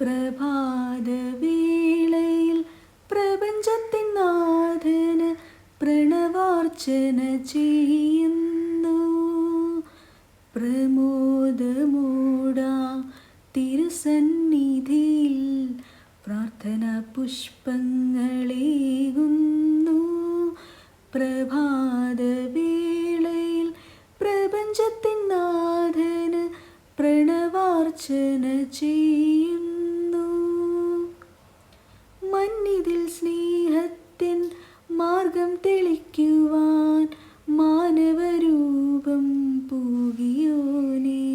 പ്രഭാതവേളയിൽ പ്രപഞ്ചത്തിൻ നാഥന് പ്രണവാർച്ചന ചെയ്യുന്നു. പ്രമോദമൂടാം തിരുസന്നിധിയിൽ പ്രാർത്ഥന പുഷ്പങ്ങളേകുന്നു. പ്രഭാതവേളയിൽ പ്രപഞ്ചത്തിൻ നാഥന് പ്രണവാർച്ചന ചെയ്യുന്നു. മന്നിതിൽ സ്നേഹത്തിൻ മാർഗം തെളിക്കുവാൻ മാനവരൂപം പൂകിയോനേ.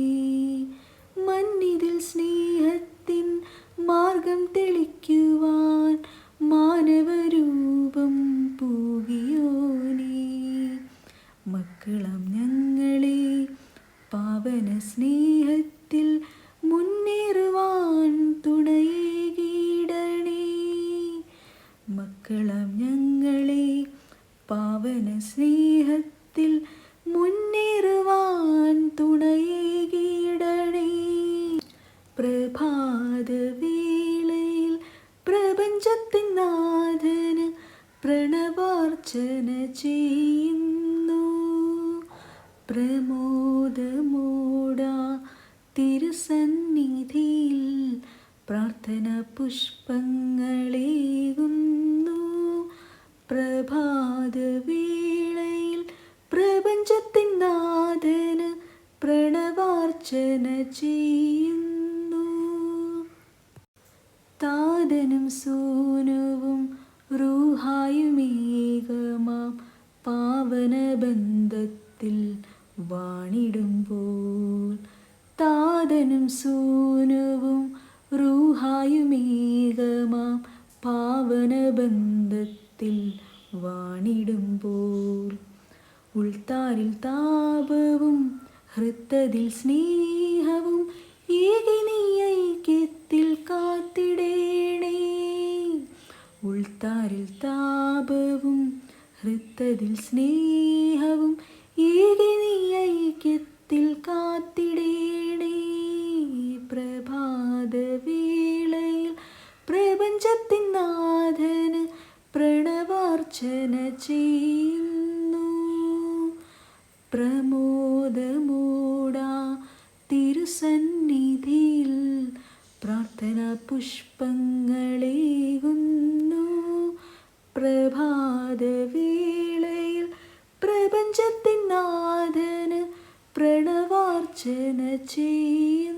മന്നിതിൽ സ്നേഹത്തിൻ മാർഗം തെളിക്കുവാൻ മാനവരൂപം പൂകിയോനേ. മക്കളാം ഞങ്ങളെ പാവന സ്നേഹത്തിൽ മുന്നേറുവാൻ തുണയേകിടണേ. മക്കളാം ഞങ്ങളെ പാവന സ്നേഹത്തിൽ മുന്നേറുവാൻ തുണയേകിടണേ. പ്രഭാതവേളയിൽ പ്രപഞ്ചത്തിൻ നാഥന് പ്രണവാർച്ചന ചെയ്യുന്നു. പ്രമോദമൂടാം തിരുസന്നിധിയിൽ പ്രാർത്ഥന പുഷ്പങ്ങളേകുന്നു. പ്രഭാതവേളയിൽ പ്രപഞ്ചത്തിൻ നാഥന് പ്രണവാർച്ചന ചെയ്യുന്നു. താതനും സൂനുവും റൂഹായുമേകമാം പാവനബന്ധത്തിൽ വാണിടുമ്പോൾ, താതനും സൂനുവും റൂഹായുമേകമാം പാവനബന്ധത്തിൽ വാണിടുമ്പോൾ, ഉൾത്താരിൽ താപവും ഹൃത്തതിൽ സ്നേഹവും ഏകി നീ ഐക്യത്തിൽ കാത്തിടേണേ. ഉൾത്താരിൽ താപവും ഹൃത്തതിൽ സ്നേഹവും ഏകി നീ ഐക്യത്തിൽ കാത്തിടേണേ. പ്രഭാതവേളയിൽ പ്രപഞ്ചത്തിൻ നാഥന് പ്രണവാർച്ചന ചെയ്യുന്നു. പ്രമോദമൂടാം തിരുസന്നിധിയിൽ പ്രാർത്ഥന പുഷ്പങ്ങളേകുന്നു. പ്രഭാതവേളയിൽ പ്രപഞ്ചത്തിൻ നാഥന് പ്രണവാർച്ചന ചെയ്യുന്നു.